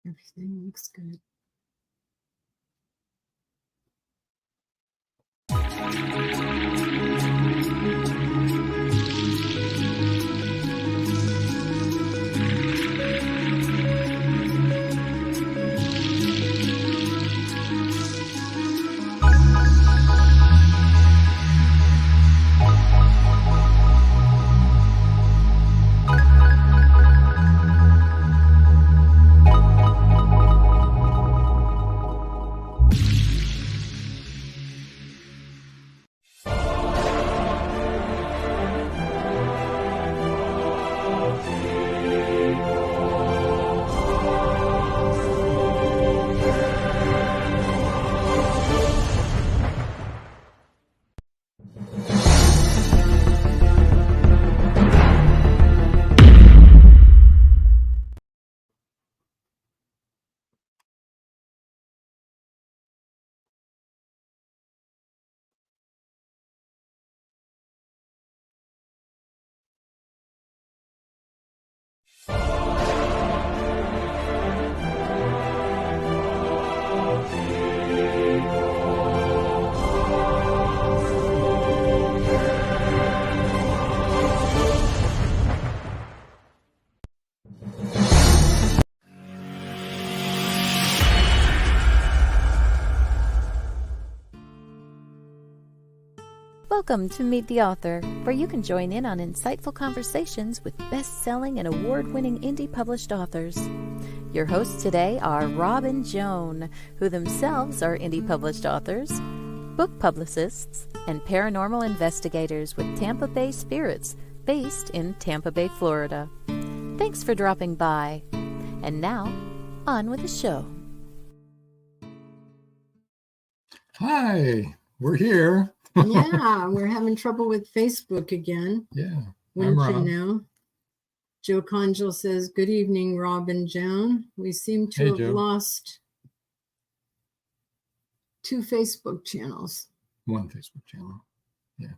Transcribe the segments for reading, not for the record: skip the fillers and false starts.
Everything looks good. Welcome to Meet the Author, where you can join in on insightful conversations with best-selling and award-winning indie published authors. Your hosts today are Rob and Joan, who themselves are indie published authors, book publicists, and paranormal investigators with Tampa Bay Spirits, based in Tampa Bay, Florida. Thanks for dropping by. And now, on with the show. Hi, we're here. Yeah, we're having trouble with Facebook again. Yeah, Wouldn't you know? Joe Conjal says, good evening, Rob and Joan. We seem to have lost 2 Facebook channels. 1 Facebook channel. Yeah.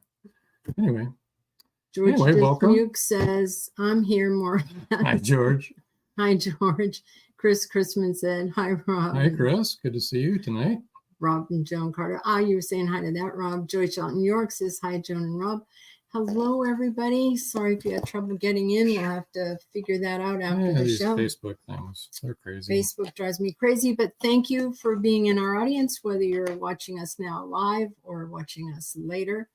Anyway, George welcome. Says, I'm here more. Hi, George. Hi, George. Chris Chrisman said, hi, Rob. Hi, Chris. Good to see you tonight. Rob and Joan Carter. You were saying hi to that, Rob. Joyce out in New York says, hi, Joan and Rob. Hello, everybody. Sorry if you had trouble getting in. We'll have to figure that out after the show. Facebook things, they're crazy. Facebook drives me crazy, but thank you for being in our audience, whether you're watching us now live or watching us later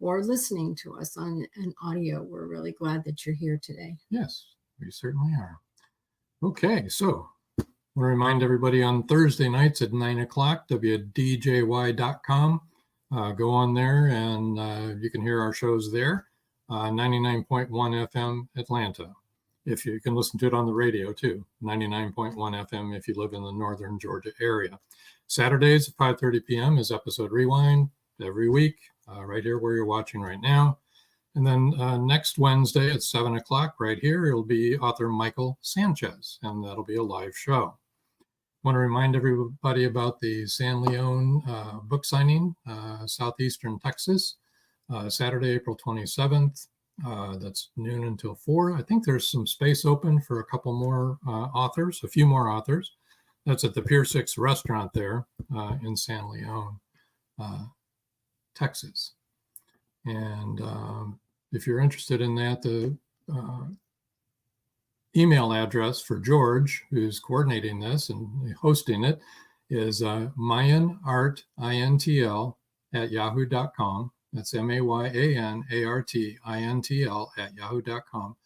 or listening to us on an audio. We're really glad that you're here today. Yes, we certainly are. Okay, so I want to remind everybody on Thursday nights at 9 o'clock, WDJY.com. Go on there and you can hear our shows there. 99.1 FM Atlanta. If you can listen to it on the radio too. 99.1 FM if you live in the northern Georgia area. Saturdays at 5:30 p.m. is episode rewind every week, right here where you're watching right now. And then next Wednesday at 7 o'clock right here, it'll be author Michael Sanchez, and that'll be a live show. Want to remind everybody about the San Leon book signing, southeastern Texas, Saturday, April 27th. That's noon until 4. I think there's some space open for a couple more authors, a few more authors. That's at the Pier 6 restaurant there in San Leon, Texas. And if you're interested in that, the email address for George, who's coordinating this and hosting it, is mayanartintl@yahoo.com. That's mayanartintl@yahoo.com.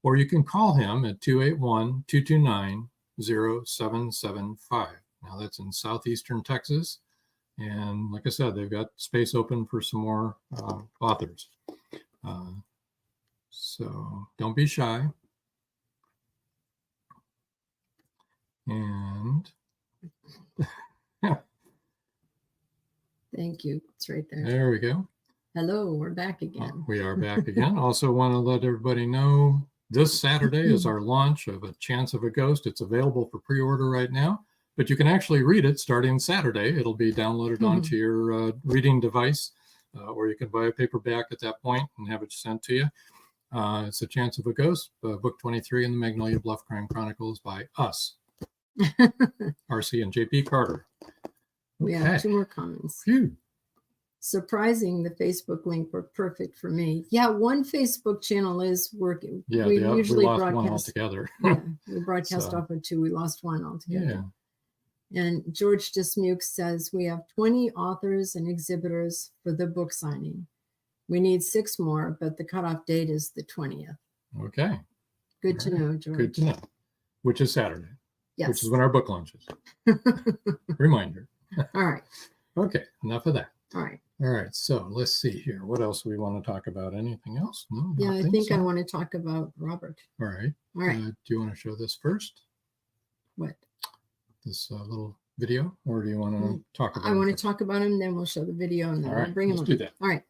Or you can call him at 281-229-0775. Now that's in southeastern Texas. And like I said, they've got space open for some more authors. So don't be shy. And thank you. It's right there. There we go. Hello, we're back again. We are back again. Also want to let everybody know this Saturday is our launch of A Chance of a Ghost. It's available for pre-order right now, but you can actually read it starting Saturday. It'll be downloaded onto your reading device, or you can buy a paperback at that point and have it sent to you. It's A Chance of a Ghost, book 23 in the Magnolia Bluff Crime Chronicles by us. RC and JP Carter. We have 2 more comments. Phew. Surprising, the Facebook link worked perfect for me. Yeah, one Facebook channel is working. Yeah, we we usually lost broadcast one altogether. Yeah, we broadcast So, off of 2. We lost 1 altogether. yeah. And George Dismuke says we have 20 authors and exhibitors for the book signing. We need 6 more, but the cutoff date is the 20th. Okay. Good to know, George. Good to know. Which is Saturday. Yes. Which is when our book launches. Reminder. All right. Okay, enough of that. All right. All right, so let's see here. What else do we want to talk about? Anything else? No, Yeah, don't I think so. I want to talk about Robert. All right. All right. Do you want to show this first? What? This little video, or do you want to talk about? I want to first? talk about him, then we'll show the video, and then All we'll right, bring him let's up. do that. All right.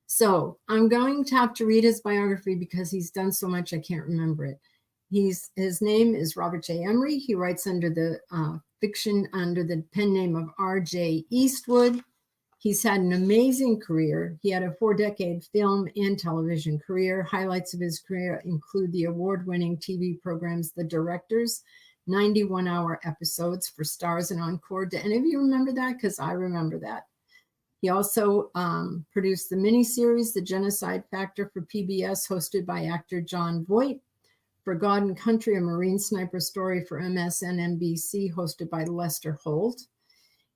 So I'm going to have to read his biography because he's done so much I can't remember it. His name is Robert J. Emery. He writes under the fiction under the pen name of R.J. Eastwood. He's had an amazing career. He had a 4-decade film and television career. Highlights of his career include the award-winning TV programs The Directors, 91-hour episodes for Starz and Encore. Do any of you remember that? Because I remember that. He also produced the miniseries The Genocide Factor for PBS, hosted by actor Jon Voight. For God and Country, a Marine sniper story for MSNBC, hosted by Lester Holt.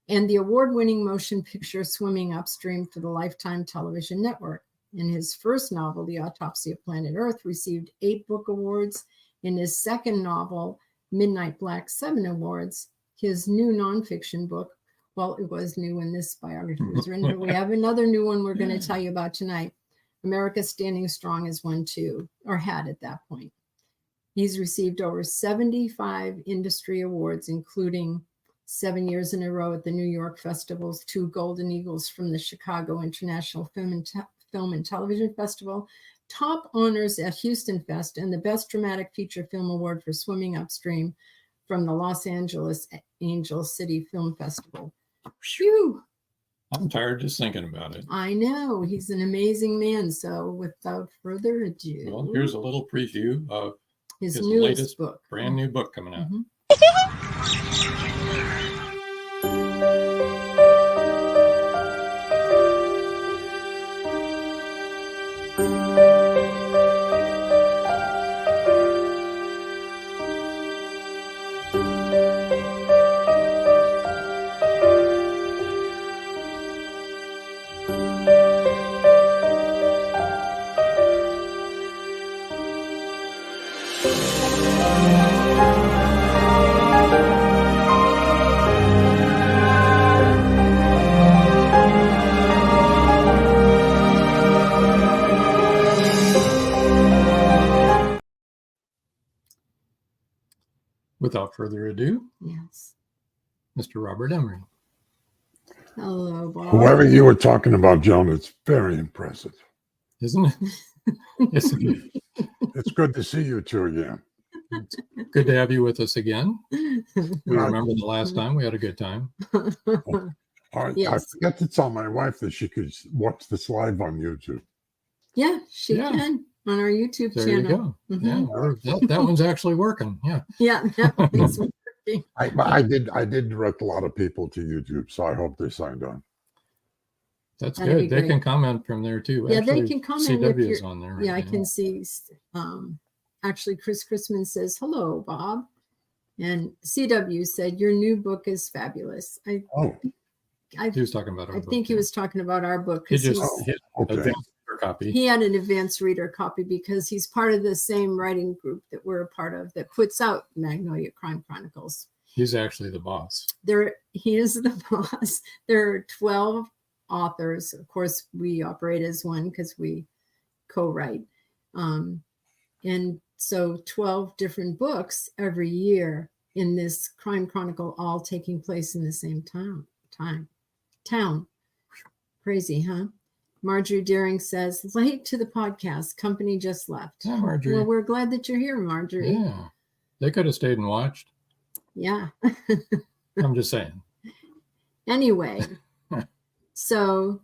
And the award-winning motion picture Swimming Upstream for the Lifetime Television Network. In his first novel, The Autopsy of Planet Earth, received 8 book awards. In his second novel, Midnight Black, 7 awards. His new nonfiction book, well, it was new when this biography was written, but we have another new one we're going to tell you about tonight. America Standing Strong is one too, or had at that point. He's received over 75 industry awards, including 7 years in a row at the New York Festivals, 2 Golden Eagles from the Chicago International Film and Television Festival, top honors at Houston Fest, and the Best Dramatic Feature Film Award for Swimming Upstream from the Los Angeles Angel City Film Festival. Phew! I'm tired just thinking about it. I know. He's an amazing man. So without further ado. Well, here's a little preview of his newest latest book. Brand new book coming out. Without further ado, Yes. Mr. Robert Emery. Hello, Bob. Whoever you were talking about, Joan, it's very impressive. Isn't it? Yes, It's good to see you two again. it's good to have you with us again. We remember the last time we had a good time. I Yes. forgot to tell my wife that she could watch this live on YouTube. Yeah, she Yeah. can on our YouTube There channel. you go. Mhm. Yeah, that one's actually working. Yeah. Yeah, that one's working. I did direct a lot of people to YouTube, so I hope they signed on. That's That'd be good. They great. can comment from there too. Yeah, they Actually, can comment if CW is you're- on there. Right Yeah, I now. can see. Actually, Chris Chrisman says, hello, Bob. And CW said, your new book is fabulous. Oh, He was talking about our I book, think he yeah. was talking about our book. He 'Cause just he's- hit okay. advanced copy. he had an advanced reader copy because he's part of the same writing group that we're a part of that puts out Magnolia Crime Chronicles. He's actually the boss. He is the boss. There are 12 authors. Of course, we operate as one because we co-write. And so 12 different books every year in this crime chronicle, all taking place in the same town. Crazy, huh? Marjorie Deering says, late to the podcast, company just left. Yeah, Marjorie. Well, we're glad that you're here, Marjorie. Yeah. They could have stayed and watched. Yeah. I'm just saying. Anyway, so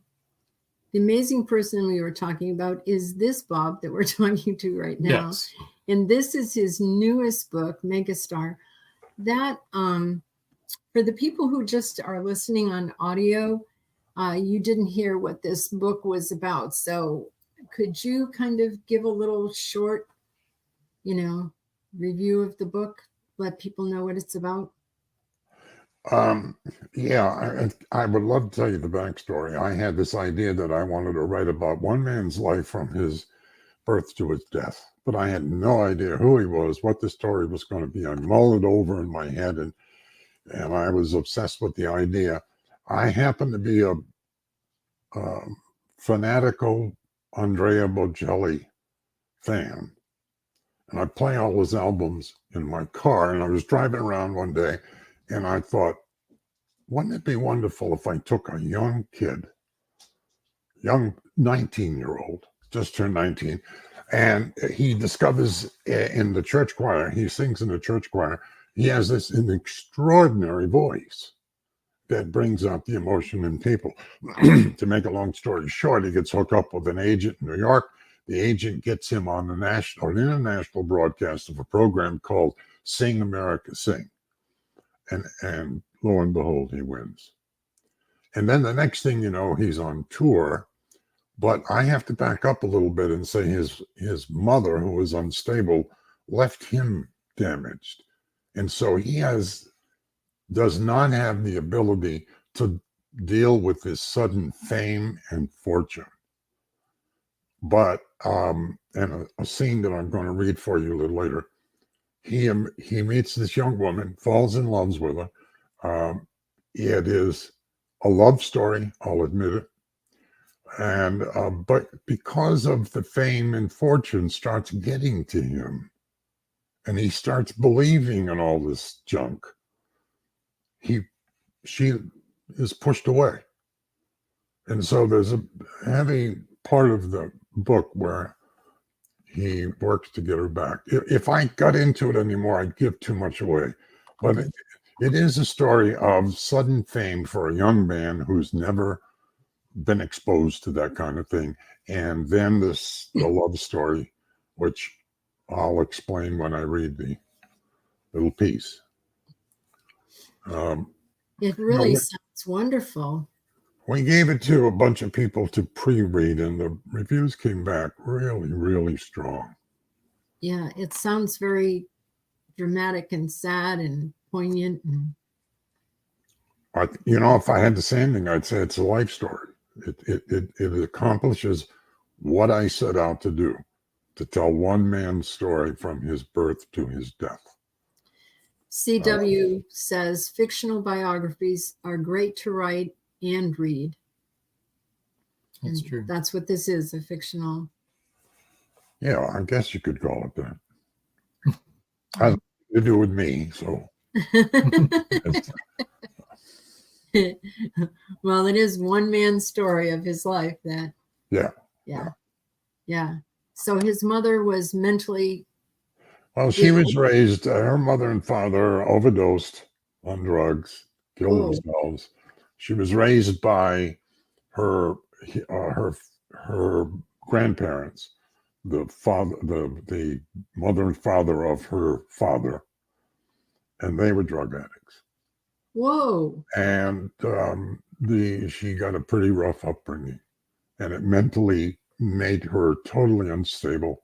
the amazing person we were talking about is this Bob that we're talking to right now. Yes. And this is his newest book, Megastar. that for the people who just are listening on audio, you didn't hear what this book was about. So could you kind of give a little short, review of the book? Let people know what it's about. Yeah, I would love to tell you the backstory. I had this idea that I wanted to write about one man's life from his birth to his death, but I had no idea who he was, what the story was going to be. I mulled it over in my head, and I was obsessed with the idea. I happen to be a fanatical Andrea Bocelli fan, and I play all his albums in my car. And I was driving around one day, and I thought, wouldn't it be wonderful if I took a young kid, young 19-year-old, just turned 19, and he discovers in the church choir, he sings in the church choir, he has an extraordinary voice that brings out the emotion in people. To make a long story short, he gets hooked up with an agent in New York. The agent gets him on the national or international broadcast of a program called Sing America Sing. And lo and behold, he wins. And then the next thing you know, he's on tour. But I have to back up a little bit and say his mother, who was unstable, left him damaged. And so he does not have the ability to deal with this sudden fame and fortune. But and a scene that I'm going to read for you a little later, he meets this young woman, falls in love with her. It is a love story, I'll admit it. And but because of the fame and fortune starts getting to him, and he starts believing in all this junk, she is pushed away. And so there's a heavy part of the book where he works to get her back. If I got into it anymore, I'd give too much away. But it is a story of sudden fame for a young man who's never been exposed to that kind of thing. And then the love story, which I'll explain when I read the little piece. It really sounds wonderful. We gave it to a bunch of people to pre-read, and the reviews came back really, really strong. Yeah, it sounds very dramatic and sad and poignant. If I had to say anything, I'd say it's a life story. It accomplishes what I set out to do, to tell one man's story from his birth to his death. CW says fictional biographies are great to write and read. That's true. That's what this is, a fictional. Yeah, I guess you could call it that. Has to do with me, so. Well, it is one man's story of his life. Yeah. So his mother was mentally. Well, she was raised. Her mother and father overdosed on drugs, killed themselves. She was raised by her grandparents, the mother and father of her father, and they were drug addicts. Whoa! And she got a pretty rough upbringing, and it mentally made her totally unstable.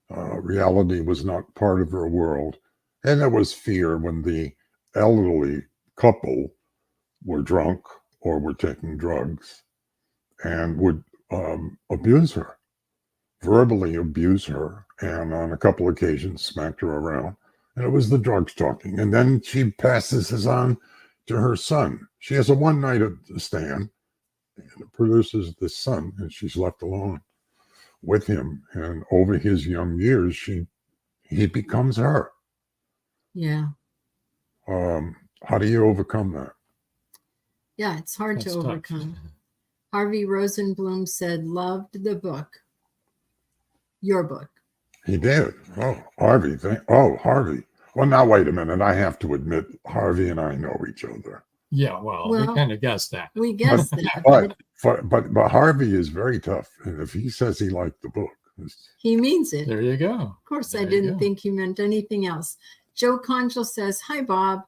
Reality was not part of her world, and there was fear when the elderly couple were drunk or were taking drugs and would abuse her, verbally abuse her, and on a couple occasions smacked her around. And it was the drugs talking. And then she passes this on to her son. She has a one-night stand and produces this son, and she's left alone with him. And over his young years, he becomes her. Yeah. How do you overcome that? Yeah, it's hard to overcome. Harvey Rosenblum said, loved the book. Your book. He did. Oh, Harvey. Harvey. Well, now, wait a minute. I have to admit, Harvey and I know each other. Yeah, well we kind of guessed that. We guessed that. But Harvey is very tough. And if he says he liked the book, he means it. There you go. Of course, I didn't think he meant anything else. Joe Conchel says, "Hi, Bob.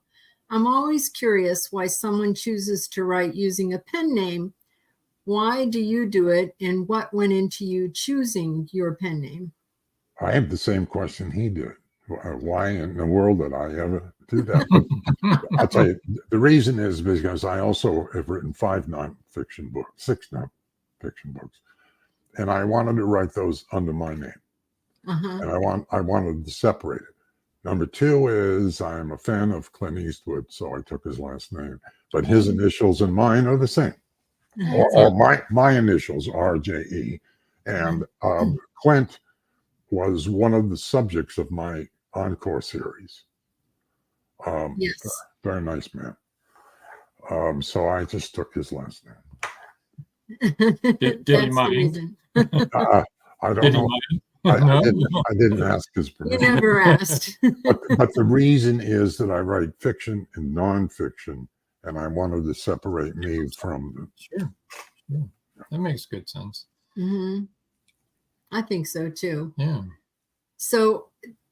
I'm always curious why someone chooses to write using a pen name. Why do you do it, and what went into you choosing your pen name?" I have the same question he did. Why in the world did I ever do that? But I'll tell you, the reason is because I also have written 6 nonfiction books, and I wanted to write those under my name, and I wanted to separate it. Number 2 is I'm a fan of Clint Eastwood, so I took his last name, but his initials and mine are the same. Or my initials, R.J.E. And Clint was one of the subjects of my Encore series. Yes. Very nice man. So I just took his last name. Did he mind? I don't know. I didn't ask his permission. You never asked. but the reason is that I write fiction and nonfiction, and I wanted to separate me from. Sure. That makes good sense. I think so too. Yeah. So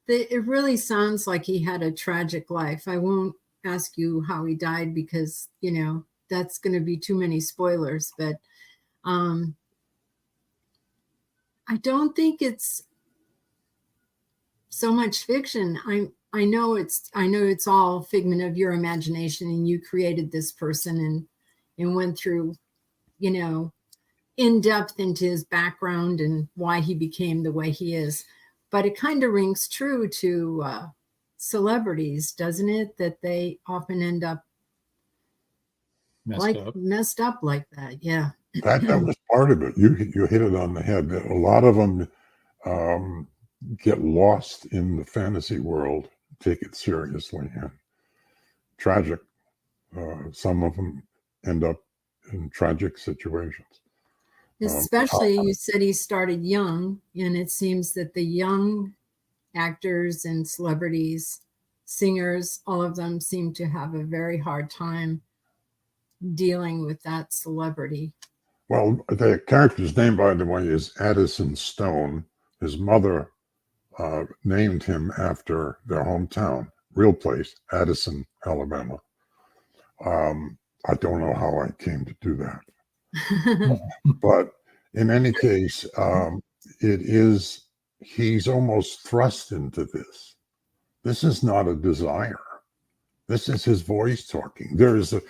it really sounds like he had a tragic life. I won't ask you how he died because, that's going to be too many spoilers, but I don't think it's so much fiction. I know it's all figment of your imagination, and you created this person and went through, in depth into his background and why he became the way he is. But it kind of rings true to celebrities, doesn't it? That they often end up messed up like that. Yeah. That was part of it. You hit it on the head. A lot of them get lost in the fantasy world, take it seriously, and tragic. Some of them end up in tragic situations. Especially, you said he started young, and it seems that the young actors and celebrities, singers, all of them seem to have a very hard time dealing with that celebrity. Well, the character's name, by the way, is Addison Stone. His mother named him after their hometown, real place, Addison, Alabama. I don't know how I came to do that. But in any case, he's almost thrust into this. This is not a desire. This is his voice talking. There's a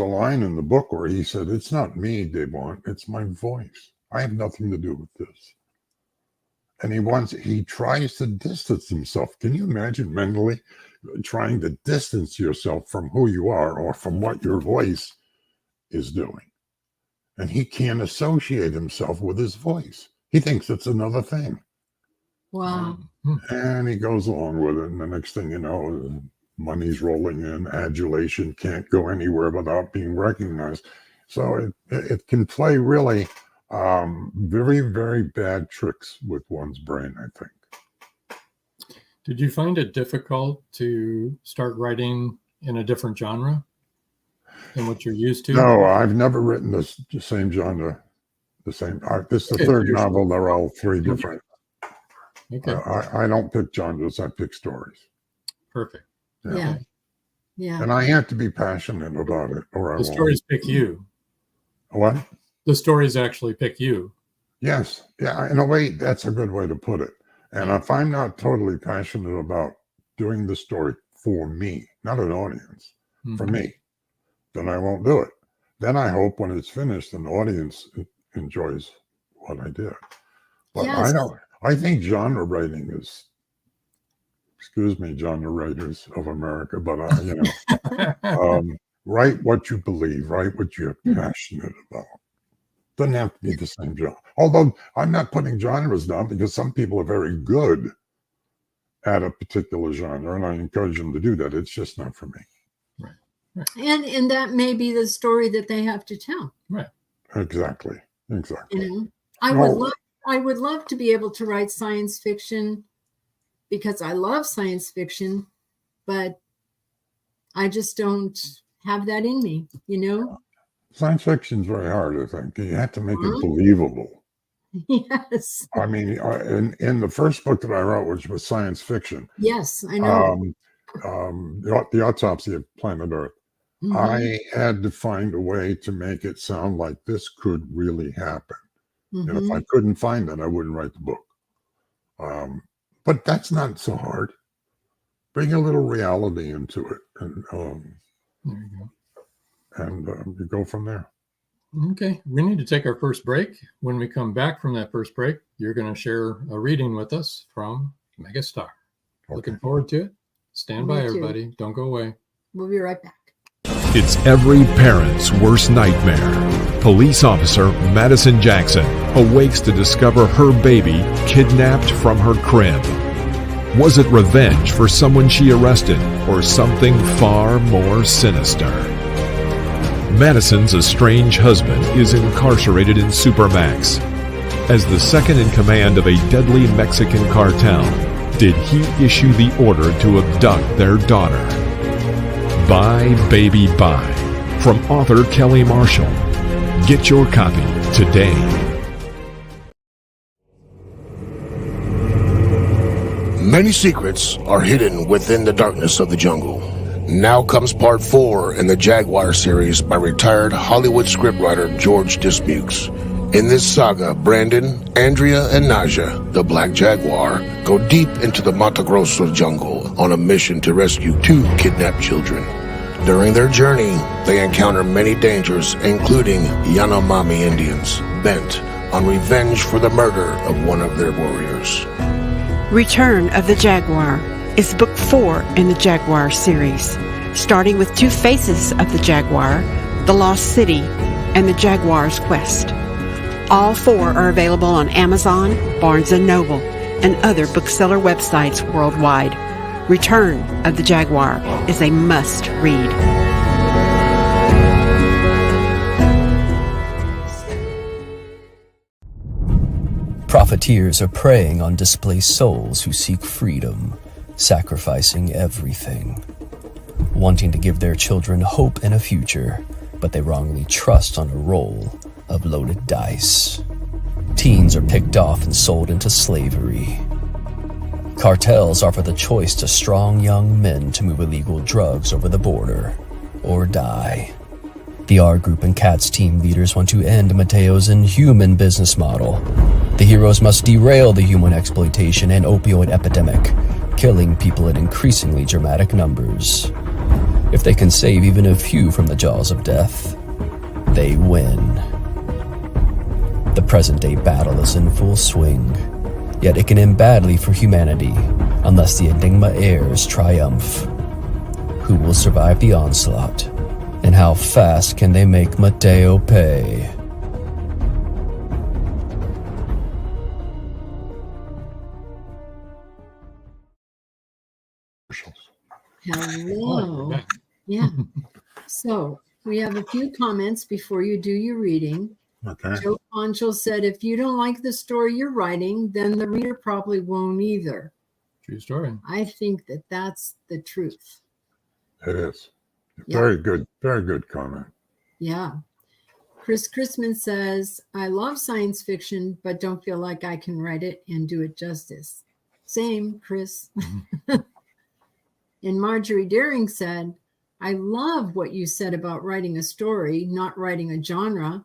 line in the book where he said, "It's not me they want, it's my voice. I have nothing to do with this." And he tries to distance himself. Can you imagine mentally trying to distance yourself from who you are or from what your voice is doing? And he can't associate himself with his voice. He thinks it's another thing. Wow. And he goes along with it. And the next thing you know, money's rolling in, adulation, can't go anywhere without being recognized. So it can play really very, very bad tricks with one's brain, I think. Did you find it difficult to start writing in a different genre than what you're used to? No, I've never written the same genre, this is the third novel. They're all 3 different. Okay. I don't pick genres, I pick stories. Perfect. Yeah. And I have to be passionate about it, or the stories pick you. What? The stories actually pick you. Yes. Yeah, in a way, that's a good way to put it. And if I'm not totally passionate about doing the story for me, not an audience, for me, then I won't do it. Then I hope when it's finished, an audience enjoys what I did. But yes. I think genre writing is, excuse me, genre writers of America, but write what you believe, write what you're passionate about. Doesn't have to be the same genre. Although I'm not putting genres down, because some people are very good at a particular genre, and I encourage them to do that. It's just not for me. Right. And that may be the story that they have to tell. Right. Exactly. I would love to be able to write science fiction, because I love science fiction, but I just don't have that in me, Science fiction is very hard, I think. You have to make it believable. Yes. I mean, in the first book that I wrote, which was science fiction. Yes, I know. the Autopsy of Planet Earth. Mhm. I had to find a way to make it sound like this could really happen. And if I Mhm. couldn't find it, I wouldn't write the book. But that's not so hard. Bring a little reality into it, and There you go. you go from there. Okay, we need to take our first break. When we come back from that first break, you're going to share a reading with us from Megastar. Okay. Looking forward to it. Stand Me by, too. everybody. Don't go away. We'll be right back. It's every parent's worst nightmare. Police officer Madison Jackson awakes to discover her baby kidnapped from her crib. Was it revenge for someone she arrested, or something far more sinister? Madison's estranged husband is incarcerated in Supermax. As the second in command of a deadly Mexican cartel, did he issue the order to abduct their daughter? Bye, Baby, Bye, from author Kelly Marshall. Get your copy today. Many secrets are hidden within the darkness of the jungle. Now comes part 4 in the Jaguar series by retired Hollywood scriptwriter George Dismukes. In this saga, Brandon, Andrea, and Naja, the Black Jaguar, go deep into the Mato Grosso jungle on a mission to rescue 2 kidnapped children. During their journey, they encounter many dangers, including Yanomami Indians, bent on revenge for the murder of one of their warriors. Return of the Jaguar is book 4 in the Jaguar series, starting with 2 faces of the Jaguar, the Lost City, and the Jaguar's Quest. All 4 are available on Amazon, Barnes & Noble, and other bookseller websites worldwide. Return of the Jaguar is a must-read. Profiteers are preying on displaced souls who seek freedom, sacrificing everything. Wanting to give their children hope and a future, but they wrongly trust on a roll of loaded dice. Teens are picked off and sold into slavery. Cartels offer the choice to strong young men to move illegal drugs over the border or die. The R Group and CATS team leaders want to end Mateo's inhuman business model. The heroes must derail the human exploitation and opioid epidemic, killing people in increasingly dramatic numbers. If they can save even a few from the jaws of death, they win. The present-day battle is in full swing, yet it can end badly for humanity unless the Enigma heirs triumph. Who will survive the onslaught, and how fast can they make Mateo pay? Hello. Yeah. So we have a few comments before you do your reading. Okay. Joe Poncho said, if you don't like the story you're writing, then the reader probably won't either. True story. I think that that's the truth. It is. Yeah. Very good comment. Yeah. Chris Chrisman says, I love science fiction, but don't feel like I can write it and do it justice. Same, Chris. And Marjorie Daring said, I love what you said about writing a story, not writing a genre.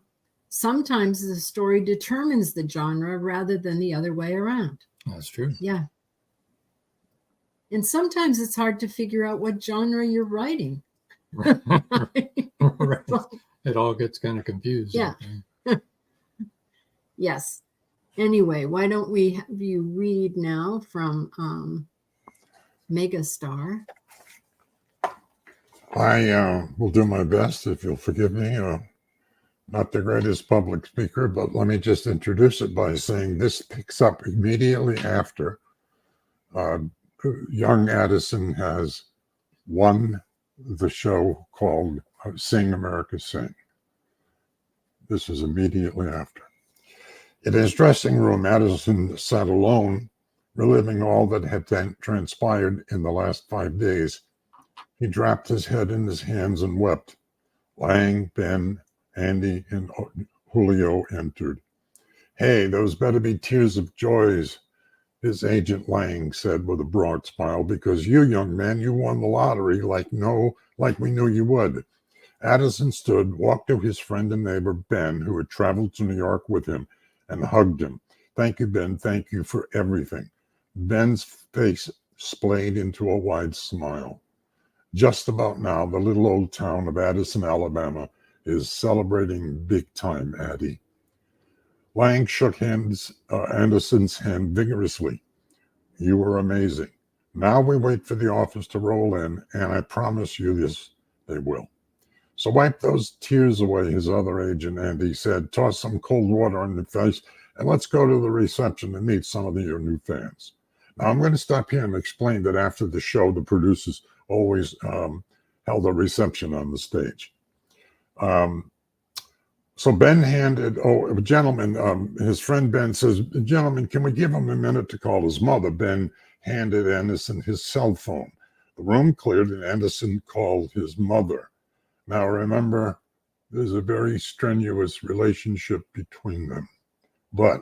Sometimes the story determines the genre rather than the other way around. That's true. Yeah. And sometimes it's hard to figure out what genre you're writing. Right. It all gets kind of confused. Yeah. Yes. Anyway, why don't we have you read now from Megastar? I will do my best, if you'll forgive me. Not the greatest public speaker, but let me just introduce it by saying this picks up immediately after young Addison has won the show called Sing America Sing. This is immediately after. In his dressing room, Addison sat alone, reliving all that had transpired in the last 5 days. He dropped his head in his hands and wept. Lang, Ben, Andy, and Julio entered. Hey, those better be tears of joys. his agent Lang said with a broad smile, because you, young man, you won the lottery like we knew you would. Addison stood, walked to his friend and neighbor, Ben, who had traveled to New York with him, and hugged him. Thank you, Ben. Thank you for everything. Ben's face splayed into a wide smile. Just about now, the little old town of Addison, Alabama, is celebrating big time, Addie. Lang shook Anderson's hand vigorously. You were amazing. Now we wait for the office to roll in, and I promise you this, they will. So wipe those tears away, his other agent, Andy said. Toss some cold water on your face, and let's go to the reception and meet some of your new fans. Now, I'm going to stop here and explain that after the show, the producers always held a reception on the stage. So Ben handed, a gentleman, his friend Ben says, gentlemen, can we give him a minute to call his mother? Ben handed Anderson his cell phone. The room cleared and Anderson called his mother. Now remember, there's a very strenuous relationship between them, but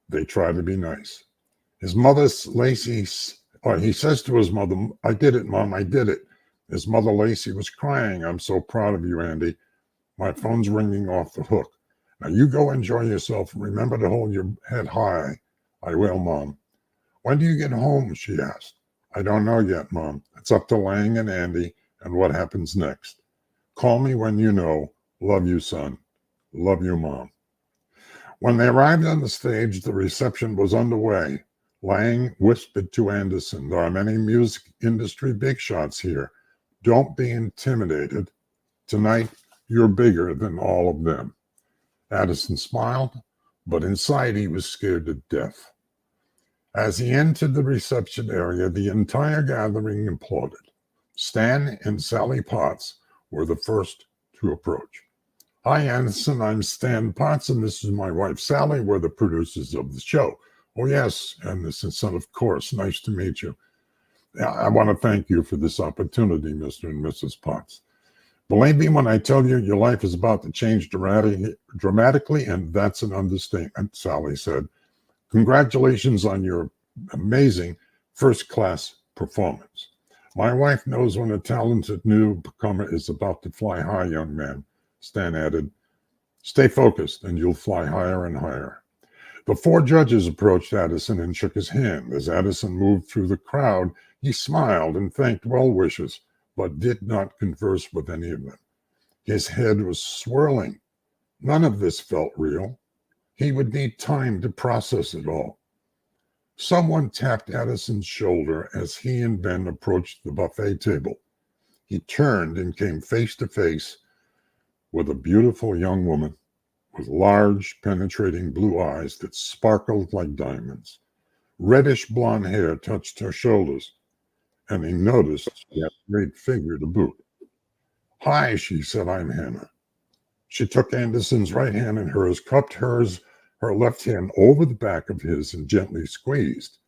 they try to be nice. His mother, Lacey, he says to his mother, I did it, Mom, I did it. His mother, Lacey, was crying. I'm so proud of you, Andy. My phone's ringing off the hook. Now you go enjoy yourself and remember to hold your head high. I will, Mom. When do you get home? She asked. I don't know yet, Mom. It's up to Lang and Andy and what happens next. Call me when you know. Love you, son. Love you, Mom. When they arrived on the stage, the reception was underway. Lang whispered to Anderson, there are many music industry big shots here. Don't be intimidated. Tonight, you're bigger than all of them. Addison smiled, but inside he was scared to death. As he entered the reception area, the entire gathering applauded. Stan and Sally Potts were the first to approach. Hi, Anderson, I'm Stan Potts, and this is my wife, Sally. We're the producers of the show. Oh, yes, Anderson said, of course. Nice to meet you. I want to thank you for this opportunity, Mr. and Mrs. Potts. Believe me when I tell you your life is about to change dramatically, and that's an understatement, Sally said. Congratulations on your amazing first-class performance. My wife knows when a talented newcomer is about to fly high, young man, Stan added. Stay focused, and you'll fly higher and higher. The four judges approached Addison and shook his hand. As Addison moved through the crowd, he smiled and thanked well-wishers, but did not converse with any of them. His head was swirling. None of this felt real. He would need time to process it all. Someone tapped Addison's shoulder as he and Ben approached the buffet table. He turned and came face to face with a beautiful young woman with large, penetrating blue eyes that sparkled like diamonds. Reddish blonde hair touched her shoulders, and he noticed she had a great figure to boot. Hi, she said, I'm Hannah. She took Anderson's right hand in hers, cupped her left hand over the back of his, and gently squeezed.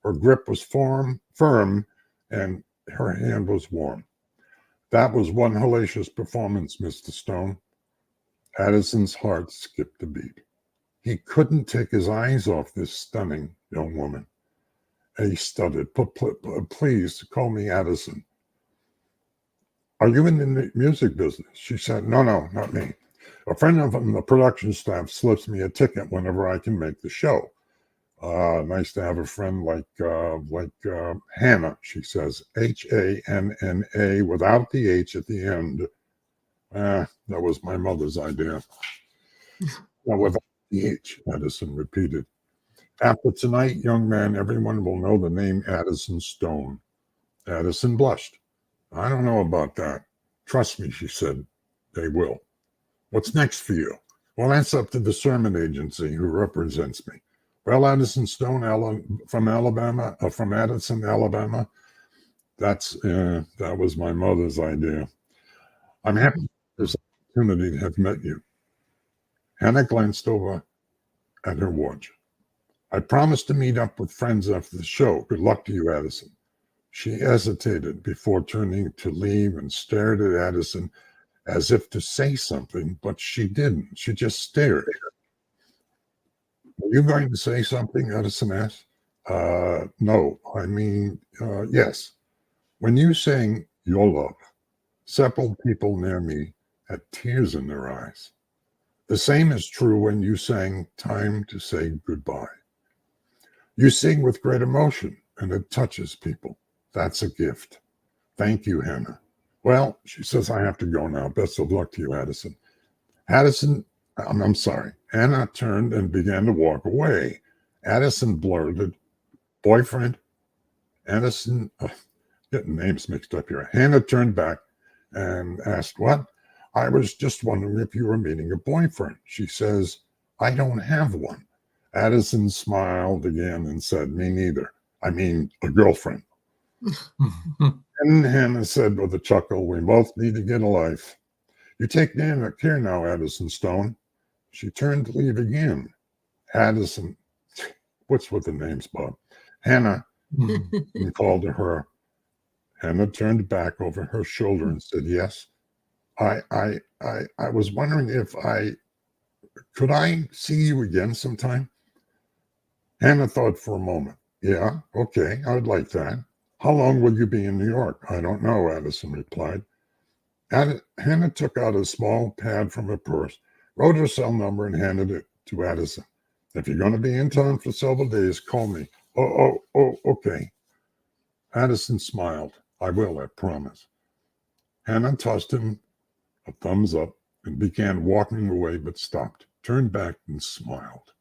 Her grip was firm, and her hand was warm. That was one hellacious performance, Mr. Stone. Addison's heart skipped a beat. He couldn't take his eyes off this stunning young woman. He stuttered, please call me Addison. Are you in the music business? She said, no, not me. A friend of the production staff slips me a ticket whenever I can make the show. Nice to have a friend like Hannah, she says, Hanna, without the H at the end. That was my mother's idea. Now, without the H, Addison repeated. After tonight, young man, everyone will know the name Addison Stone. Addison blushed. I don't know about that. Trust me, she said. They will. What's next for you? Well, that's up to the sermon agency who represents me. Well, Addison Stone from Addison, Alabama. That was my mother's idea. I'm happy for this opportunity to have met you. Hannah glanced over at her watch. I promised to meet up with friends after the show. Good luck to you, Addison. She hesitated before turning to leave and stared at Addison as if to say something, but she didn't. She just stared. Are you going to say something? Addison asked. No, I mean, yes. When you sang Your Love, several people near me had tears in their eyes. The same is true when you sang Time to Say Goodbye. You sing with great emotion, and it touches people. That's a gift. Thank you, Hannah. Well, she says I have to go now. Best of luck to you, Addison. I'm sorry. Hannah turned and began to walk away. Addison blurted, boyfriend? Addison, getting names mixed up here. Hannah turned back and asked, what? I was just wondering if you were meeting a boyfriend. She says, I don't have one. Addison smiled again and said, me neither. I mean, a girlfriend. And Hannah said with a chuckle, we both need to get a life. You take care now, Addison Stone. She turned to leave again. Addison, what's with the names, Bob? Hannah and called to her. Hannah turned back over her shoulder and said, yes. I was wondering if could I see you again sometime? Hannah thought for a moment. Yeah, okay, I would like that. How long will you be in New York? I don't know, Addison replied. Hannah took out a small pad from her purse, wrote her cell number, and handed it to Addison. If you're going to be in town for several days, call me. Oh, okay. Addison smiled. I will, I promise. Hannah tossed him a thumbs up and began walking away, but stopped, turned back, and smiled.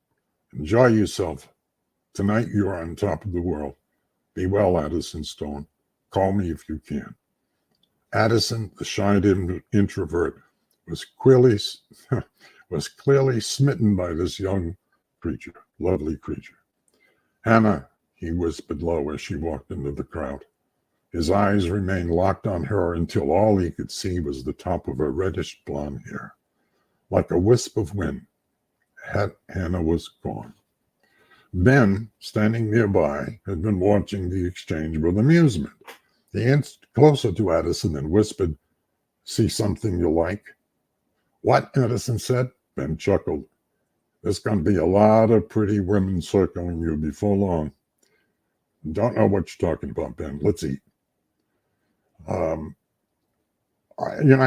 Enjoy yourself. Tonight you are on top of the world. Be well, Addison Stone. Call me if you can. Addison, the shy introvert, was clearly smitten by this young creature, lovely creature. Hannah, he whispered low as she walked into the crowd. His eyes remained locked on her until all he could see was the top of her reddish blonde hair. Like a wisp of wind, Hannah was gone. Ben, standing nearby, had been watching the exchange with amusement. He inched closer to Addison and whispered, see something you like? What? Addison said. Ben chuckled. There's going to be a lot of pretty women circling you before long. Don't know what you're talking about, Ben. Let's eat. I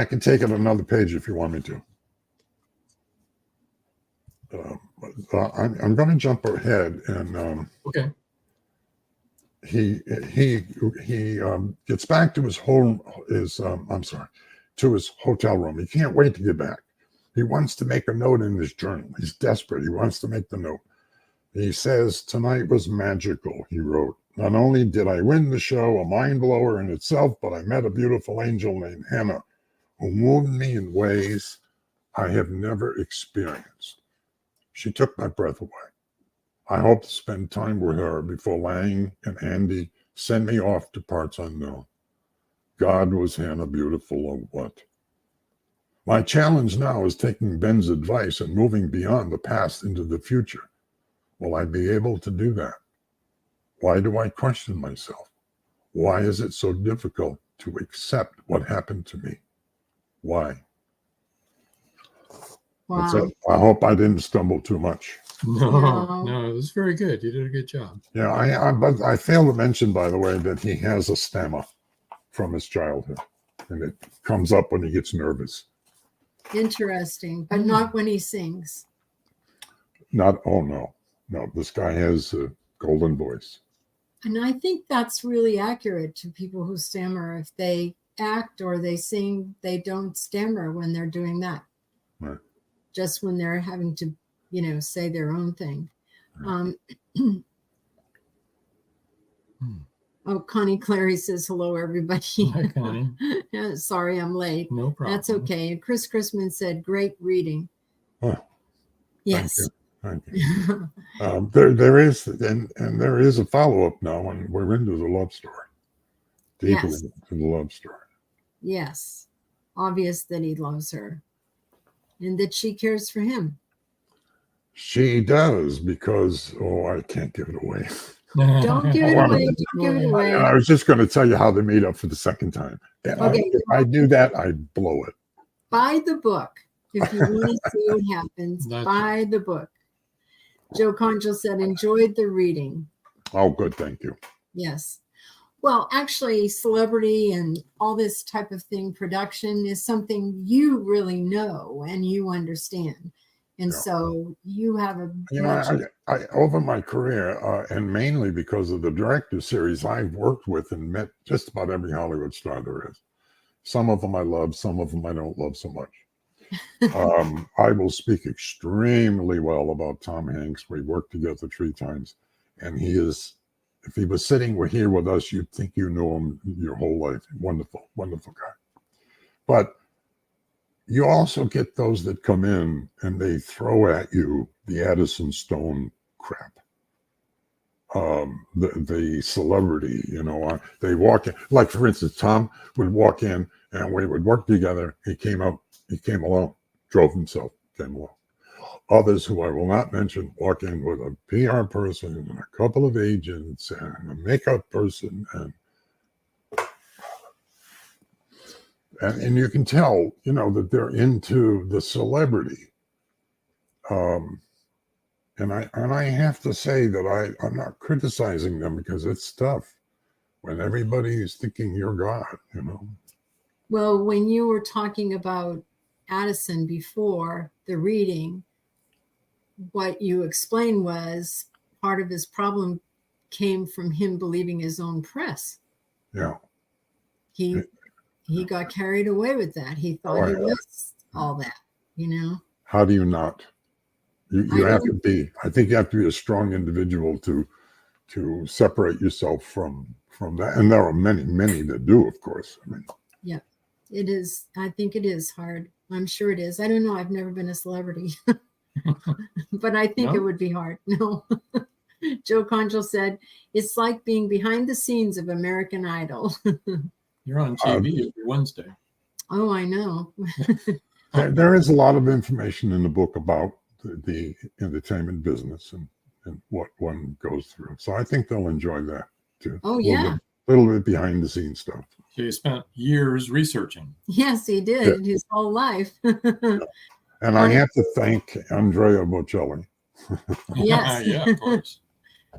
can take it another page if you want me to. I'm going to jump ahead, and okay. He gets back to his to his hotel room. He can't wait to get back. He wants to make a note in his journal. He's desperate. He wants to make the note. He says, tonight was magical, he wrote. Not only did I win the show, a mind blower in itself, but I met a beautiful angel named Hannah, who moved me in ways I have never experienced. She took my breath away. I hope to spend time with her before Lang and Andy send me off to parts unknown. God, was Hannah beautiful or what? My challenge now is taking Ben's advice and moving beyond the past into the future. Will I be able to do that? Why do I question myself? Why is it so difficult to accept what happened to me? Why? Wow. That's it. I hope I didn't stumble too much. No, it was very good. You did a good job. Yeah, but I failed to mention, by the way, that he has a stammer from his childhood, and it comes up when he gets nervous. Interesting, but not when he sings. No. This guy has a golden voice. And I think that's really accurate to people who stammer. If they act or they sing, they don't stammer when they're doing that. Right. Just when they're having to, say their own thing. Right. Oh, Connie Clary says, hello, everybody. Hi, Connie. Sorry, I'm late. No problem. That's okay. And Chris Chrisman said, great reading. Oh, yes. Thank you. There is a follow-up now, and we're into the love story. Deeply into the love story. Yes. Obvious that he loves her and that she cares for him. She does, because, I can't give it away. Don't give it away. Don't give it away. I was just going to tell you how they meet up for the second time. Okay. If I do that, I blow it. Buy the book. If you want to see what happens, buy the book. Joe Concho said, enjoyed the reading. Oh, good. Thank you. Yes. Well, actually, celebrity and all this type of thing, production, is something you really know and you understand. And so you have a I over my career, and mainly because of the director series, I've worked with and met just about every Hollywood star there is. Some of them I love, some of them I don't love so much. I will speak extremely well about Tom Hanks. We worked together 3 times, and he is, if he was sitting here with us, you'd think you knew him your whole life. Wonderful, wonderful guy. But you also get those that come in and they throw at you the Addison Stone crap. The celebrity, they walk in, like for instance, Tom would walk in and we would work together. He came alone, drove himself, came alone. Others who I will not mention walk in with a PR person and a couple of agents and a makeup person, and you can tell, that they're into the celebrity. And I have to say that I'm not criticizing them because it's tough when everybody is thinking you're God, Well, when you were talking about Addison before the reading, what you explained was part of his problem came from him believing his own press. Yeah. He got carried away with that. He thought he was all that, How do you not? You have to be, I think you have to be a strong individual to separate yourself from that. And there are many, many that do, of course. Yeah, it is. I think it is hard. I'm sure it is. I don't know. I've never been a celebrity, but I think it would be hard. No. Joe Conchel said, it's like being behind the scenes of American Idol. You're on TV every Wednesday. Oh, I know. There is a lot of information in the book about the entertainment business and what one goes through. So I think they'll enjoy that too. Oh, yeah. A little bit behind the scenes stuff. He spent years researching. Yes, he did. His whole life. And I have to thank Andrea Bocelli. Yes. Yeah, of course.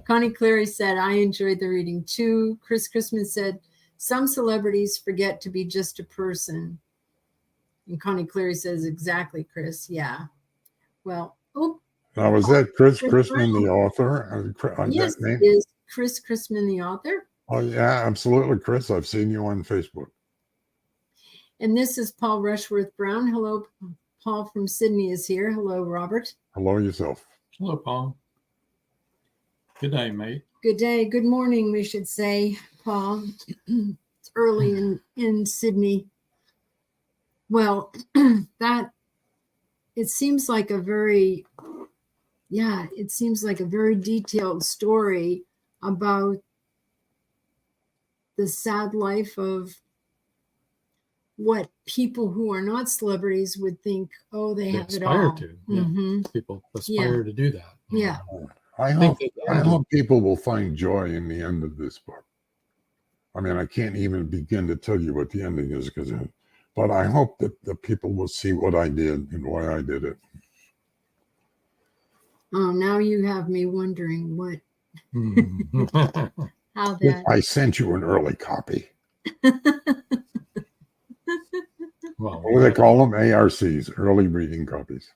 Connie Cleary said, I enjoyed the reading too. Chris Christman said, some celebrities forget to be just a person. And Connie Cleary says, exactly, Chris. Yeah. Well, now, was that Chris Christman, the author? Yes, it is Chris Christman, the author. Oh, yeah, absolutely, Chris. I've seen you on Facebook. And this is Paul Rushworth Brown. Hello, Paul from Sydney is here. Hello, Robert. Hello, yourself. Hello, Paul. Good day, mate. Good day. Good morning, we should say, Paul. It's early in Sydney. Well, it seems like a very detailed story about the sad life of what people who are not celebrities would think, they have it all. People aspire to do that. Yeah. I hope people will find joy in the end of this book. I mean, I can't even begin to tell you what the ending is, but I hope that the people will see what I did and why I did it. Oh, now you have me wondering what, how that. I sent you an early copy. Well, what do they call them? ARCs, early reading copies.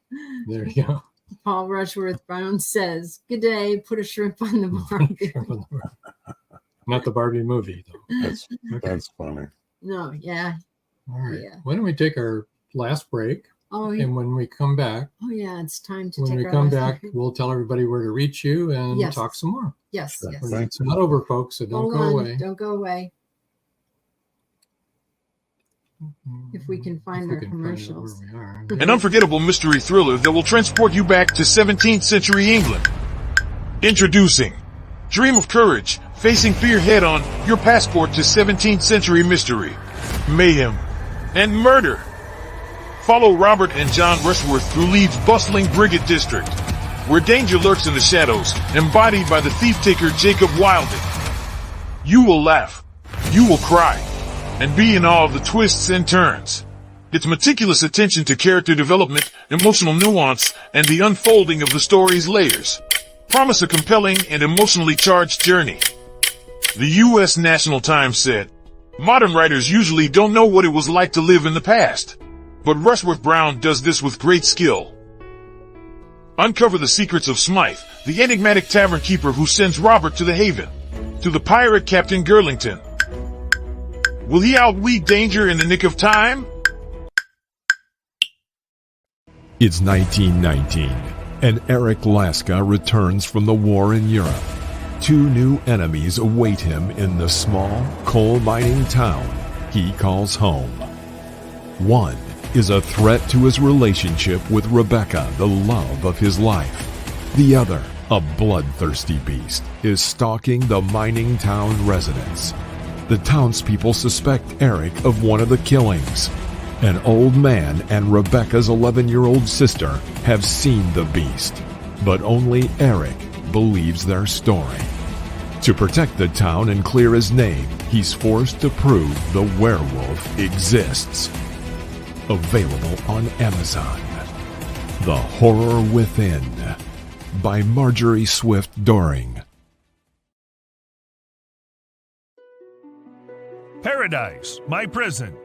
There you go. Paul Rushworth Brown says, good day, put a shrimp on the Barbie. Not the Barbie movie, though. That's funny. No, yeah. All right. Yeah. Why don't we take our last break? Oh, and when we come back, it's time to when we come back, we'll tell everybody where to reach you and talk some more. Yes. It's not over, folks, so don't go away. Don't go away. If we can find our commercials. An unforgettable mystery thriller that will transport you back to 17th century England. Introducing Dream of Courage, facing fear head on, your passport to 17th century mystery, mayhem, and murder. Follow Robert and John Rushworth through Leeds' bustling Briggate district, where danger lurks in the shadows, embodied by the thief-taker Jacob Wilden. You will laugh, you will cry, and be in awe of the twists and turns. Its meticulous attention to character development, emotional nuance, and the unfolding of the story's layers. promise a compelling and emotionally charged journey. The U.S. National Times said, "Modern writers usually don't know what it was like to live in the past, but Rushworth Brown does this with great skill." Uncover the secrets of Smythe, the enigmatic tavern keeper who sends Robert to the Haven, to the pirate Captain Girlington. Will he outweed danger in the nick of time? It's 1919, and Eric Laska returns from the war in Europe. Two new enemies await him in the small coal mining town he calls home. One is a threat to his relationship with Rebecca, the love of his life. The other, a bloodthirsty beast, is stalking the mining town residents. The townspeople suspect Eric of one of the killings. An old man and Rebecca's 11-year-old sister have seen the beast, but only Eric believes their story. To protect the town and clear his name, he's forced to prove the werewolf exists. Available on Amazon. The Horror Within by Marjorie Swift Doring. Paradise, my prison.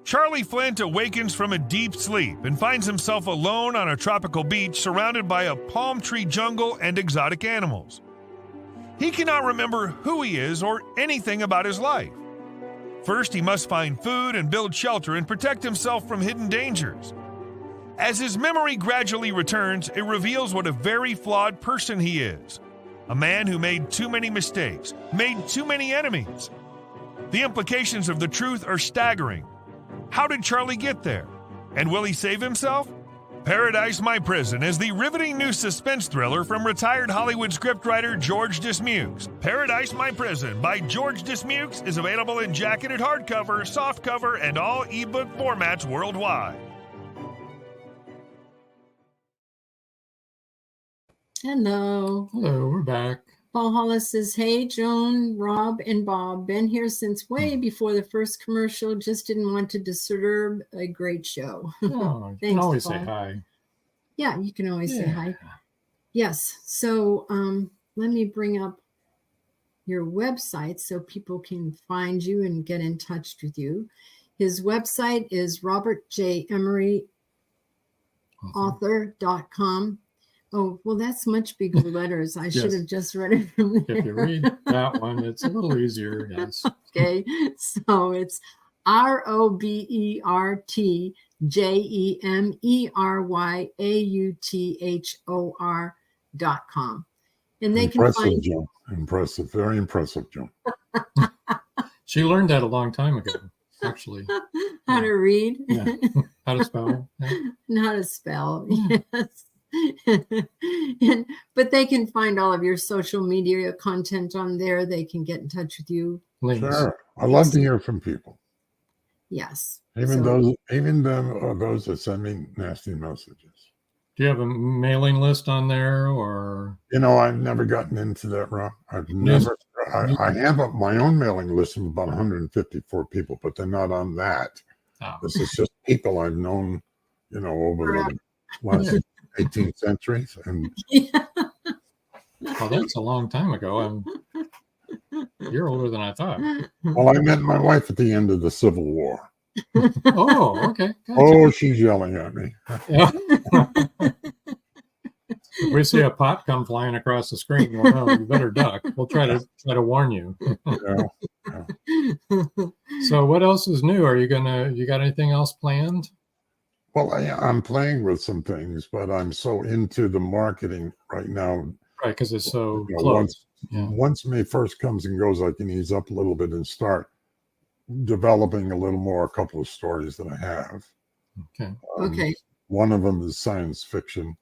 Charlie Flint awakens from a deep sleep and finds himself alone on a tropical beach surrounded by a palm tree jungle and exotic animals. He cannot remember who he is or anything about his life. First, he must find food and build shelter and protect himself from hidden dangers. As his memory gradually returns, it reveals what a very flawed person he is. A man who made too many mistakes, made too many enemies. The implications of the truth are staggering. How did Charlie get there? And will he save himself? Paradise, My Prison is the riveting new suspense thriller from retired Hollywood scriptwriter George Dismukes. Paradise, My Prison by George Dismukes is available in jacketed hardcover, softcover, and all ebook formats worldwide. Hello. Hello, we're back. Paul Hollis says, "Hey, Joan, Rob, and Bob. Been here since way before the first commercial. Just didn't want to disturb a great show." Oh, you can Thanks, always Paul. say hi. Yeah, you can always say Yeah. hi. Yes. So let me bring up your website so people can find you and get in touch with you. His website is robertjemeryauthor.com. Oh, well, that's much bigger letters. I should Yes. have just read it from there. If you read that one, it's a little easier. Yes. Okay, so it's RobertJemeryauthor.com. And they can Impressive, find Joe. Impressive. Very impressive, Joe. She learned that a long time ago, actually. how to read Yeah. How to spell. Yeah. and how to spell. Yeah. Yes. But they can find all of your social media content on there. They can get in touch with you. Links. Sure. I love to hear from people. Yes. Even So- those that send me nasty messages. Do you have a mailing list on there, or You know, I've never gotten into that, Rob. I have my own mailing list of about 154 people, but they're not on that. oh, This is just people I've known, over the last 18th century. And well, that's a long time ago. You're older than I thought. well, I met my wife at the end of the Civil War. Oh, okay. Gotcha. Oh, she's yelling at me. Yeah. If we see a pot come flying across the screen, we'll know you better duck. We'll try to warn you. Yeah. So what else is new? You got anything else planned? Well, I'm playing with some things, but I'm so into the marketing right now. Right, because it's so You know, close. Yeah. Once May 1st comes and goes, I can ease up a little bit and start developing a little more, a couple of stories that I have. Okay. Okay. One of them is science fiction.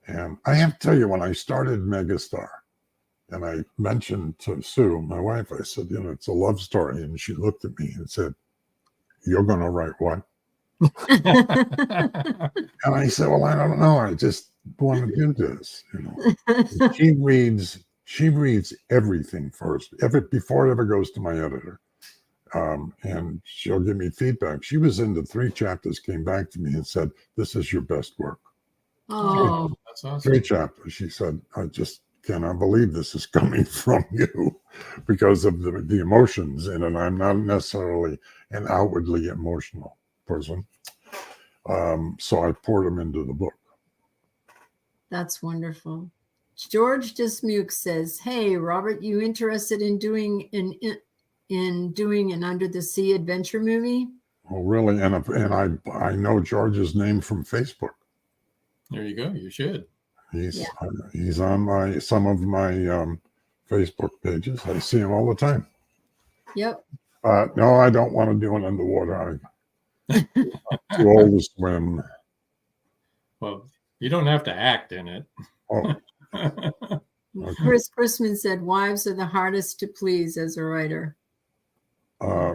And I have to tell you, when I started Megastar, and I mentioned to Sue, my wife, I said, it's a love story. And she looked at me and said, "You're going to write what?" And I said, "Well, I don't know. I just want to do this." And she reads everything first, before it ever goes to my editor. And she'll give me feedback. She was into 3 chapters, came back to me and said, "This is your best work." Oh, That's awesome. 3 chapters. She said, cannot believe this is coming from you because of the emotions in it. I'm not necessarily an outwardly emotional person. So I poured them into the book. That's wonderful. George Dismuke says, "Hey, Robert, you interested in doing an Under the Sea adventure movie?" Oh, really? And I know George's name from Facebook. There you go. You should. He's on some of my Facebook pages. I see him all the time. Yep. No, I don't want to do it underwater. I'm too old to swim. Well, you don't have to act in it. Oh. Okay. Chris Chrisman said, "Wives are the hardest to please as a writer."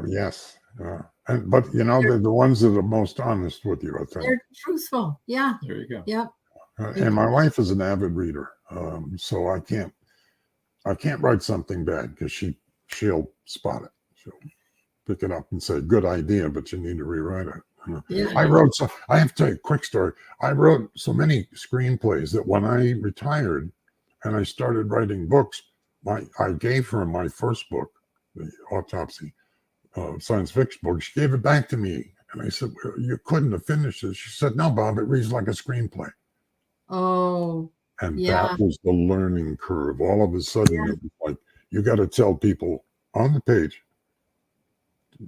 Yes. But they're the ones that are most honest with you, I think. They're truthful. Yeah. There you go. Yep. And my wife is an avid reader, so I can't write something bad because she'll spot it. She'll pick it up and say, "Good idea, but you need to rewrite it." Yeah. I have to tell you a quick story. I wrote so many screenplays that when I retired and I started writing books, I gave her my first book, the Autopsy science fiction book. She gave it back to me. And I said, "Well, you couldn't have finished it." She said, "No, Bob, it reads like a screenplay." Oh, and yeah. That was the learning curve. All of a sudden, It was like, you got to tell people on the page.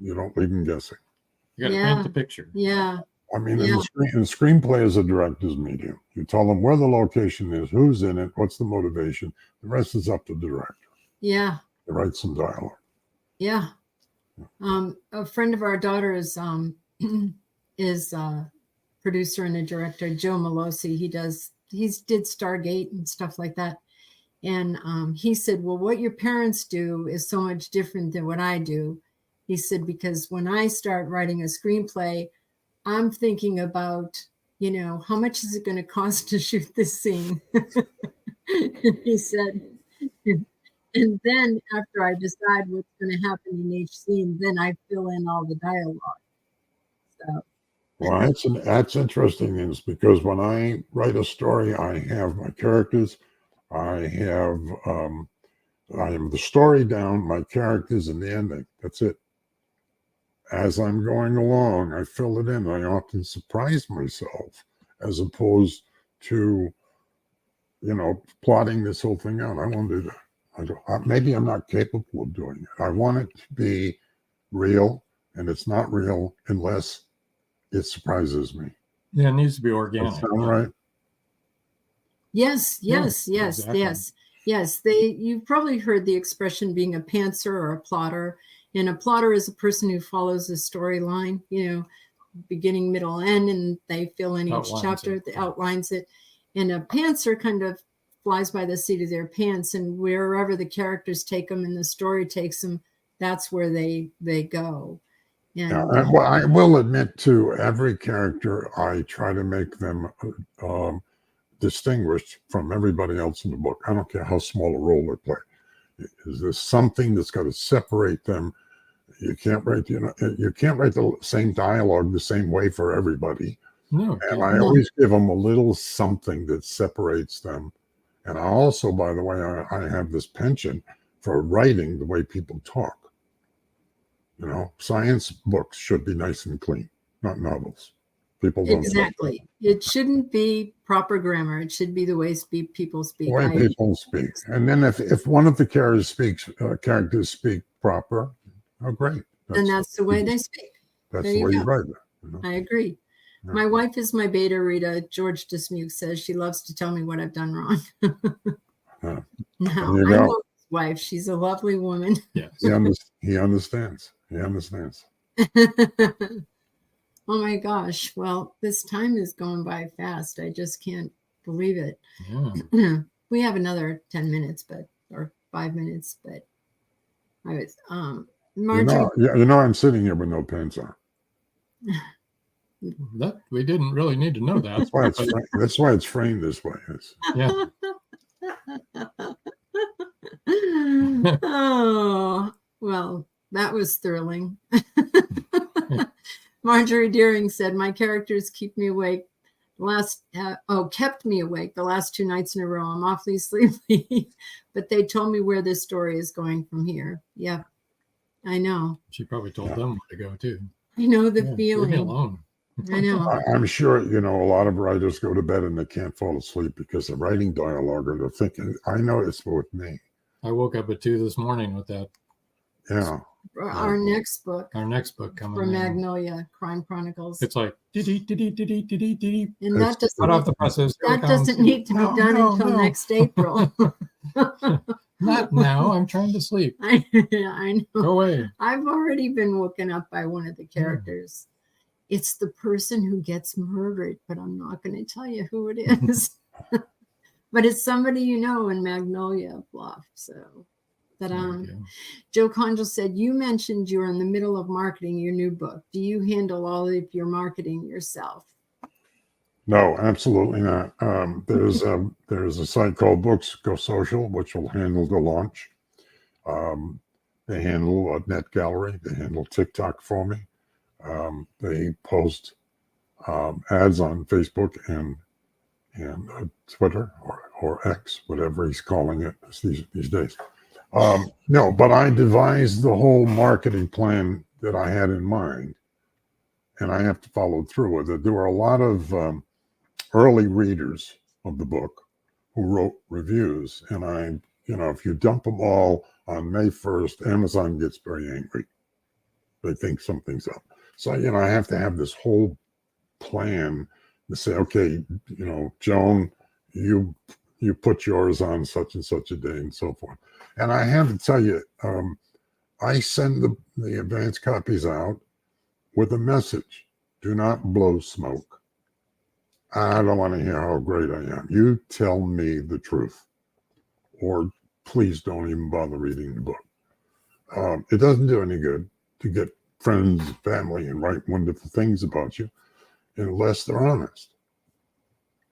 You don't leave them guessing. You got to paint the picture. Yeah. I mean, in the screenplay is a director's medium. You tell them where the location is, who's in it, what's the motivation. The rest is up to the director. Yeah. To write some dialogue. Yeah. A friend of our daughter's is producer and a director, Joe Melosi. He did Stargate and stuff like that. And he said, "Well, what your parents do is so much different than what I do." He said, "Because when I start writing a screenplay, I'm thinking about, how much is it going to cost to shoot this scene?" And he said, "And then after I decide what's going to happen in each scene, then I fill in all the dialogue." So. Well, that's interesting news, because when I write a story, I have my characters, I have the story down, my characters, and the ending. That's it. As I'm going along, I fill it in. I often surprise myself, as opposed to, plotting this whole thing out. I won't do that. Maybe I'm not capable of doing it. I want it to be real, and it's not real unless it surprises me. Yeah, it needs to be organic. That sound right? Yes. Exactly. Yes. You've probably heard the expression being a pantser or a plotter. And a plotter is a person who follows a storyline, beginning, middle, end, and they fill in each chapter, outlines it. And a pantser kind of flies by the seat of their pants, and wherever the characters take them and the story takes them, that's where they go. And I will admit, to every character, I try to make them distinguished from everybody else in the book. I don't care how small a role they play. Is there something that's got to separate them? You can't write, the same dialogue the same way for everybody. No. And I always give them a little something that separates them. And I also, by the way, I have this penchant for writing the way people talk. Science books should be nice and clean, not novels. People don't. Exactly. It shouldn't be proper grammar. It should be the way people speak. The way people speak. And then if one of the characters speak proper, oh, great. That's the way they speak. That's the way you write it. I agree. Yeah. My wife is my beta reader. George Dismuke says she loves to tell me what I've done wrong. No, I'm his wife. She's a lovely woman. Yes. He understands. He understands. Oh my gosh. Well, this time is going by fast. I just can't believe it. Yeah. We have another 10 minutes, or 5 minutes, but I was, Marjorie. I'm sitting here with no pants on. That we didn't really need to know that. That's why it's framed this way. Yeah. Oh, well, that was thrilling. Marjorie Deering said, "My characters keep me awake kept me awake the last 2 nights in a row. I'm awfully sleepy, but they told me where this story is going from here. Yeah, I know. She probably told them where to go too. I know the Leave feeling. me alone. I know. I'm sure, a lot of writers go to bed and they can't fall asleep because they're writing dialogue or they're thinking. I know it's with me. I woke up at 2 this morning with that. Yeah. Our next book coming from Magnolia, Crime Chronicles. It's like, and that doesn't, off the presses. That doesn't need to be done until next April. Not now. I'm trying to sleep. I know. Go away. I've already been woken up by one of the characters. It's the person who gets murdered, but I'm not going to tell you who it is. But it's somebody in Magnolia Bluff. So, Joe Conjal said, you mentioned you're in the middle of marketing your new book. Do you handle all of your marketing yourself? No, absolutely not. There's a site called Books Go Social, which will handle the launch. They handle a net gallery. They handle TikTok for me. They post ads on Facebook and Twitter or X, whatever he's calling it these days. No, but I devised the whole marketing plan that I had in mind, and I have to follow through with it. There were a lot of early readers of the book who wrote reviews, and if you dump them all on May 1st, Amazon gets very angry. They think something's up. So, I have to have this whole plan to say, okay, Joan, you put yours on such and such a day and so forth. And I have to tell you, I send the advance copies out with a message. Do not blow smoke. I don't want to hear how great I am. You tell me the truth, or please don't even bother reading the book. It doesn't do any good to get friends, family, and write wonderful things about you unless they're honest.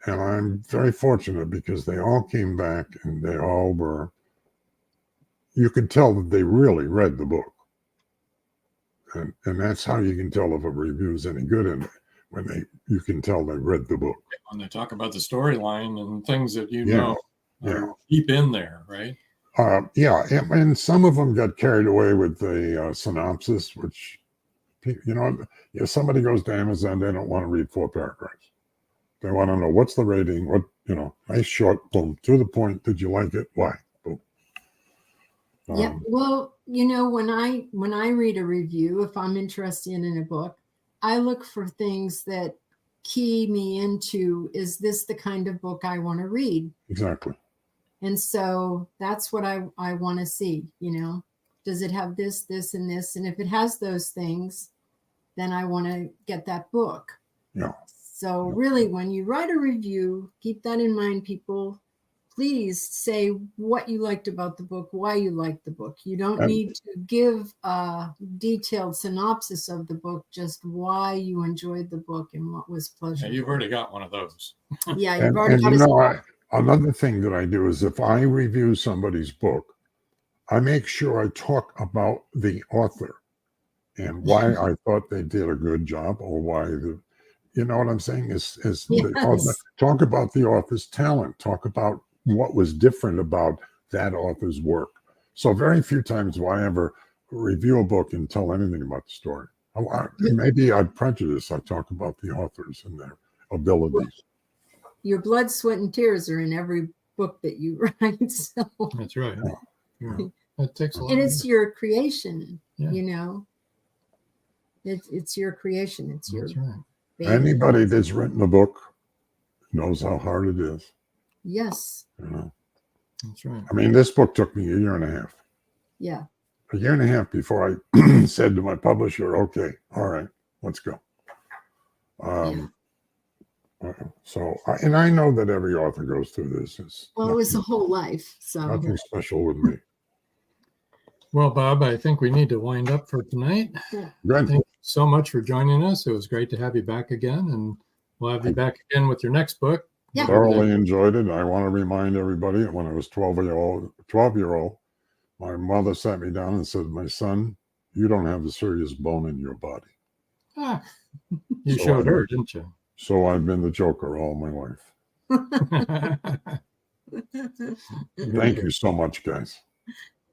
And I'm very fortunate because they all came back and they all were, you could tell that they really read the book. And that's how you can tell if a review is any good in it, when you can tell they read the book. When they talk about the storyline and things that deep in there, right? And some of them got carried away with the synopsis, which, if somebody goes to Amazon, they don't want to read 4 paragraphs. They want to know what's the rating, nice short, boom, to the point. Did you like it? Why? Boom. Yeah. Well, when I read a review, if I'm interested in a book, I look for things that key me into, is this the kind of book I want to read? Exactly. And so that's what I want to see, does it have this, this, and this? And if it has those things, then I want to get that book. Yeah. So really, when you write a review, keep that in mind, people. Please say what you liked about the book, why you liked the book. You don't need to give a detailed synopsis of the book, just why you enjoyed the book and what was pleasurable. Yeah, you've already got one of those. Yeah, you've already got another thing that I do is if I review somebody's book, I make sure I talk about the author and why I thought they did a good job, or why you know what I'm saying? Is the author, talk about the author's talent, talk about what was different about that author's work. So very few times will I ever review a book and tell anything about the story. Maybe I'm prejudiced. I talk about the authors and their abilities. Your blood, sweat, and tears are in every book that you write. So. That's right. Yeah. It takes a lot. And it's your creation, It's your creation. It's your baby. Anybody that's written a book knows how hard it is. Yes. That's right. I mean, this book took me a year and a half. Yeah. A year and a half before I said to my publisher, okay, all right, let's go. So, I know that every author goes through this. It was a whole life. So nothing special with me. Well, Bob, I think we need to wind up for tonight. Yeah. Thank you so much for joining us. It was great to have you back again, and we'll have you back again with your next book. Yeah. Thoroughly enjoyed it. I want to remind everybody that when I was 12-year-old, my mother sat me down and said, "My son, you don't have a serious bone in your body." You showed her, didn't you? So I've been the Joker all my life. Thank you so much, guys.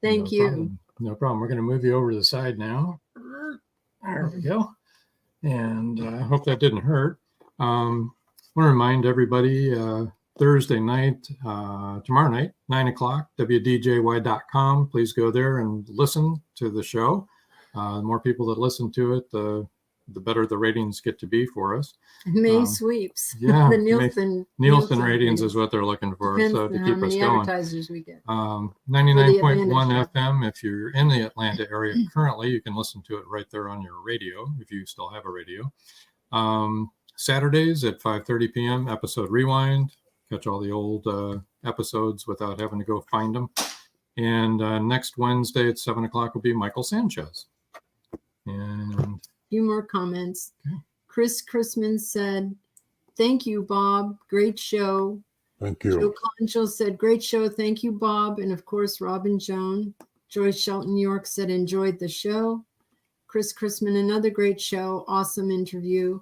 Thank you. No problem. We're going to move you over to the side now. There we go. And I hope that didn't hurt. I want to remind everybody, Thursday night, tomorrow night, 9 o'clock, WDJY.com. Please go there and listen to the show. The more people that listen to it, the better the ratings get to be for us. May sweeps. Yeah. The Nielsen ratings is what they're looking for. Depends So to on keep how many us going. advertisers we get. 99.1 FM. If you're in the Atlanta area currently, you can listen to it right there on your radio, if you still have a radio. Saturdays at 5:30 p.m. episode rewind. Catch all the old episodes without having to go find them. And next Wednesday at 7 o'clock will be Michael Sanchez. And Few more comments. Okay. Chris Chrisman said, "Thank you, Bob. Great show." Thank you. Joe Conchel said, "Great show. Thank you, Bob." And of course, Robin Joan. Joyce Shelton York said, "Enjoyed the show." Chris Chrisman, "Another great show. Awesome interview."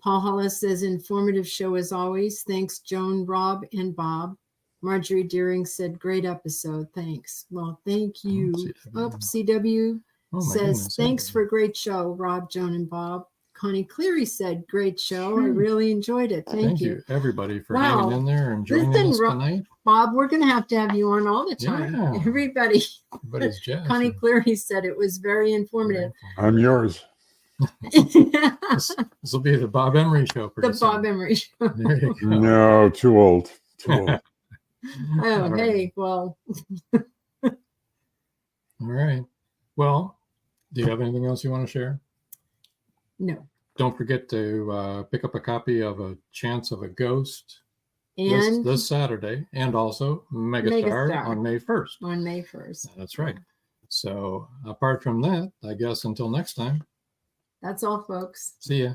Paul Hollis says, "Informative show as always. Thanks, Joan, Rob, and Bob." Marjorie Deering said, "Great episode. Thanks." Well, thank you. CW says, "Thanks for a great show, Rob, Joan, and Bob." Connie Cleary said, "Great show. I really enjoyed it. Thank you, everybody, for hanging in there and joining us tonight. Bob, we're going to have you on all the time. Yeah. Everybody's jazzed. Connie Cleary said it was very informative. I'm yours. This will be the Bob Emery show. The Bob Emery show. There you go. No, too old. Too old. Oh, hey, well. All right. Well, do you have anything else you want to share? No. Don't forget to pick up a copy of A Chance of a Ghost And this Saturday, and also Megastar on May 1st. On May 1st. That's right. So apart from that, I guess until next time. That's all, folks. See ya.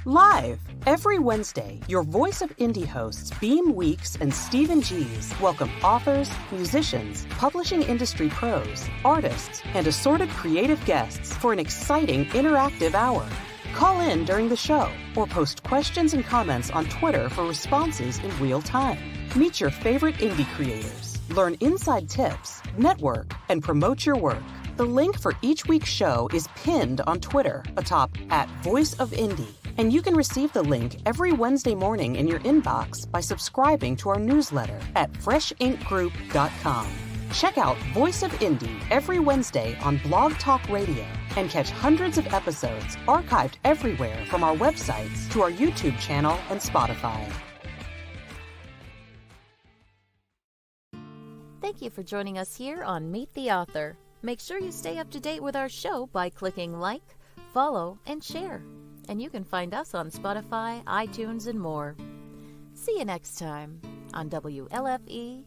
Live every Wednesday, your Voice of Indie hosts Beam Weeks and Stephen Gees welcome authors, musicians, publishing industry pros, artists, and assorted creative guests for an exciting interactive hour. Call in during the show or post questions and comments on Twitter for responses in real time. Meet your favorite indie creators, learn inside tips, network, and promote your work. The link for each week's show is pinned on Twitter atop @VoiceOfIndie. And you can receive the link every Wednesday morning in your inbox by subscribing to our newsletter at freshinkgroup.com. Check out Voice of Indie every Wednesday on Blog Talk Radio and catch hundreds of episodes archived everywhere from our websites to our YouTube channel and Spotify. Thank you for joining us here on Meet the Author. Make sure you stay up to date with our show by clicking like, follow, and share. And you can find us on Spotify, iTunes, and more. See you next time on WLFE-DV.